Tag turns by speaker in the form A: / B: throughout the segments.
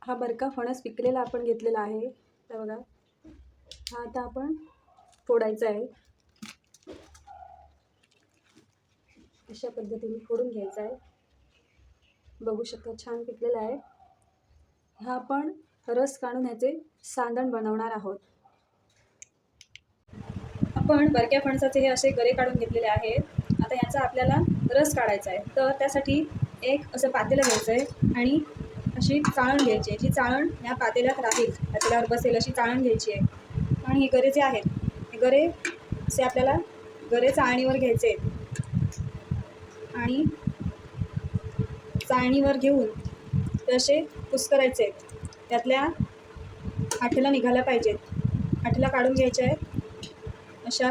A: हा बरका फणस पिकलेला आपण घेतलेला आहे. तर बघा, हा आता आपण फोडायचा आहे. अशा पद्धतीने फोडून घ्यायचा आहे. बघू शकता छान पिकलेला आहे. हा आपण रस काढून ह्याचे सांदण बनवणार आहोत. आपण बरक्या फणसाचे हे असे गरे काढून घेतलेले आहेत. आता याचा आपल्याला रस काढायचा आहे. तर त्यासाठी एक असं पातेलं घ्यायचं आहे आणि अशी चाळण घ्यायची आहे. जी चाळण या पातेल्यात राहील, पातेल्यावर बसेल अशी चाळण घ्यायची आहे. आणि हे गरे जे आहेत, हे गरे असे आपल्याला गरे चाळणीवर घ्यायचे आहेत आणि चाळणीवर घेऊन ते असे कुस्करायचे आहेत. त्यातल्या आठला निघाल्या पाहिजेत, आठला काढून घ्यायच्या आहेत अशा.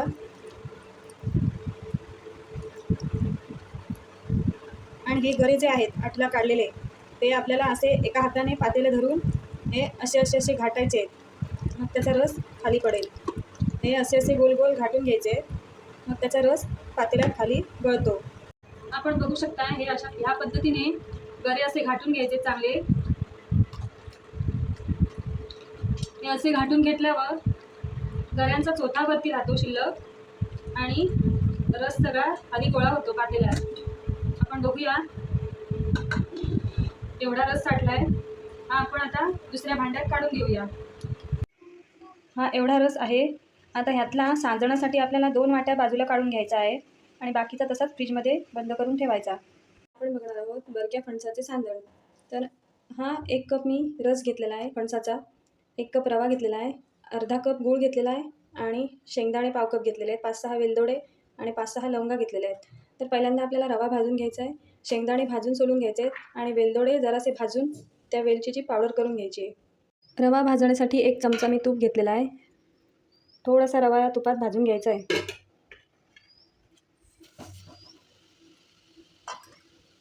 A: आणि हे गरे जे आहेत आठला काढलेले, ते आपल्याला असे एका हाताने पातेले धरून हे असे असे असे घाटायचे आहेत. मग त्याचा रस खाली पडेल. हे असे असे गोल गोल घाटून घ्यायचे. मग त्याचा रस पातेल्यात खाली गळतो. आपण बघू शकता हे अशा ह्या पद्धतीने गरे असे घाटून घ्यायचे चांगले. हे असे घाटून घेतल्यावर गऱ्यांचा चोथा वरती राहतो शिल्लक आणि रस सगळा खाली गोळा होतो पातेल्यात. आपण बघूया एवढा रस साठलाय. हा आपण आता दुसऱ्या भांड्यात काढून घेऊया. हा एवढा रस आहे. आता ह्यातला सांजण्यासाठी आपल्याला 2 वाट्या बाजूला काढून घ्यायचा आहे आणि बाकीचा तसाच फ्रीजमध्ये बंद करून ठेवायचा. आपण बघणार आहोत बरक्या फणसाचे सांजण. तर हा 1 कप मी रस घेतलेला आहे फणसाचा, 1 कप रवा घेतलेला आहे, अर्धा कप गूळ घेतलेला आहे आणि शेंगदाणे पाव कप घेतलेले आहेत, 5-6 वेलदोडे आणि 5-6 लवंगा घेतलेले आहेत. तर पहिल्यांदा आपल्याला रवा भाजून घ्यायचा आहे, शेंगदाणे भाजून सोलून घ्यायचे आहेत आणि वेलदोडे जरासे भाजून त्या वेलचीची पावडर करून घ्यायची आहे. रवा भाजण्यासाठी 1 चमचा मी तूप घेतलेला आहे. थोडासा रवा या तुपात भाजून घ्यायचा आहे.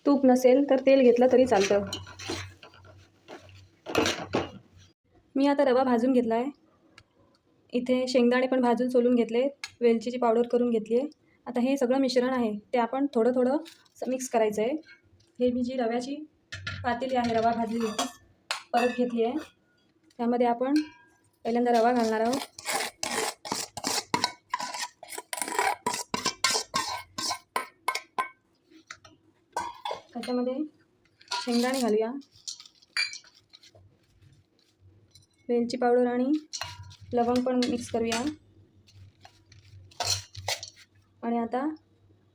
A: तूप नसेल तर तेल घेतलं तरी चालतं. मी आता रवा भाजून घेतला आहे. इथे शेंगदाणे पण भाजून सोलून घेतले, वेलचीची पावडर करून घेतली आहे. आता हे सगळं मिश्रण आहे ते आपण थोडं थोडं मिक्स करायचं आहे. हे मी जी रव्याची पातेली आहे, रवा भाजलेली परत घेतली आहे. त्यामध्ये आपण पहिल्यांदा रवा घालणार आहोत. त्याच्यामध्ये शेंगदाणे घालूया, वेलची पावडर आणि लवंग पण मिक्स करूया. आणि आता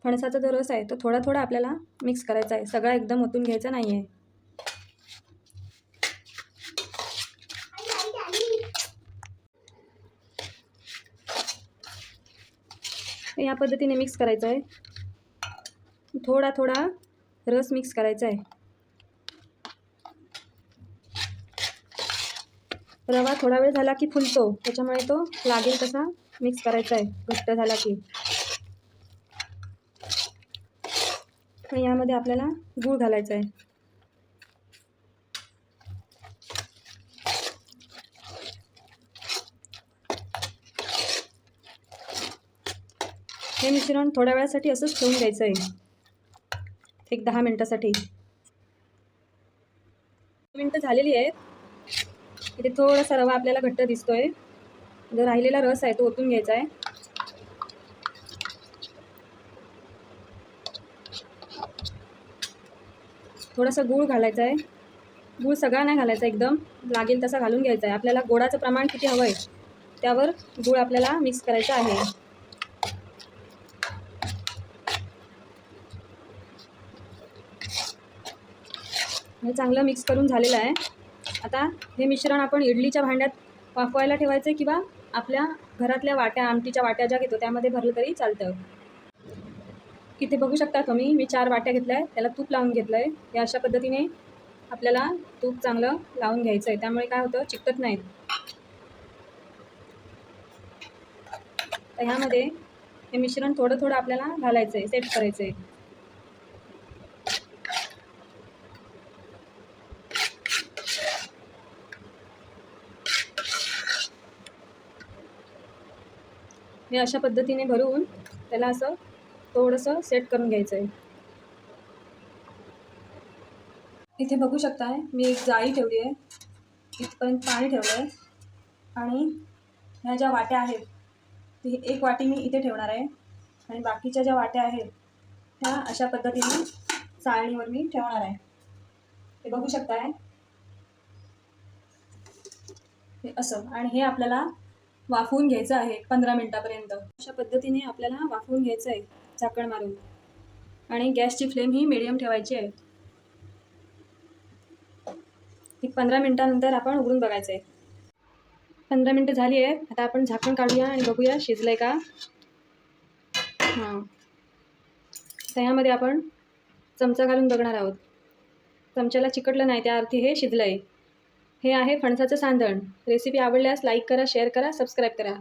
A: फणसाचा जो रस आहे तो थोडा थोडा आपल्याला मिक्स करायचा आहे, सगळा एकदम ओतून घ्यायचा नाही आहे. या पद्धतीने मिक्स करायचं आहे. थोडा थोडा रस मिक्स करायचा आहे. रवा थोडा वेळ झाला की फुलतो, त्याच्यामुळे तो लागेल तसा मिक्स करायचा आहे घट्ट झाला की. आणि यामध्ये आपल्याला गूळ घालायचा आहे. हे मिश्रण थोड्या वेळासाठी असंच ठेवून द्यायचं आहे, 1-10 मिनटासाठी. मिनटं झालेली आहेत. इथे थोडासा रवा आपल्याला घट्ट दिसतोय. जो राहिलेला रस आहे तो ओतून घ्यायचा आहे. थोडासा गूळ घालायचा आहे. गूळ सगळा नाही घालायचा, एकदम लागेल तसा घालून घ्यायचा आहे. आपल्याला गोडाचं प्रमाण किती हवं आहे त्यावर गूळ आपल्याला मिक्स करायचा आहे. हे चांगलं मिक्स करून झालेलं आहे. आता हे मिश्रण आपण इडलीच्या भांड्यात वाफवायला ठेवायचं किंवा आपल्या घरातल्या वाट्या, आमटीच्या वाट्या ज्या घेतो त्यामध्ये भरलं तरी चालतं. इथे बघू शकता तुम्ही, मी 4 वाट्या घेतल्या आहेत, त्याला तूप लावून घेतलं आहे. या अशा पद्धतीने आपल्याला तूप चांगलं लावून घ्यायचं आहे, त्यामुळे काय होतं, चिकटत नाहीत. तर ह्यामध्ये हे मिश्रण थोडं थोडं आपल्याला घालायचं आहे, सेट करायचं आहे. हे अशा पद्धतीने भरून त्याला असं थोडंसं सेट करून घ्यायचं आहे. इथे बघू शकताय मी एक जाळी ठेवली आहे. इथपर्यंत पाणी ठेवलं आहे आणि ह्या ज्या वाट्या आहेत ती एक वाटी मी इथे ठेवणार आहे आणि बाकीच्या ज्या वाट्या आहेत ह्या अशा पद्धतीने चाळणीवर मी ठेवणार आहे. हे बघू शकताय हे असं. आणि हे आपल्याला वाफवून घ्यायचं आहे 15 मिनिटापर्यंत. अशा पद्धतीने आपल्याला वाफवून घ्यायचं आहे झाकण मारून आणि गॅसची फ्लेम ही मिडियम ठेवायची आहे. 15 मिनिटानंतर आपण उघडून बघायचं आहे. 15 मिनिटं झाली आहे. आता आपण झाकण काढूया आणि बघूया शिजलं आहे का. हां, तर ह्यामध्ये आपण चमचा घालून बघणार आहोत. चमच्याला चिकटलं नाही त्या अर्थी हे शिजलं आहे. हे आहे फणसाचं सांधण. रेसिपी आवडल्यास लाईक करा, शेअर करा, सबस्क्राईब करा.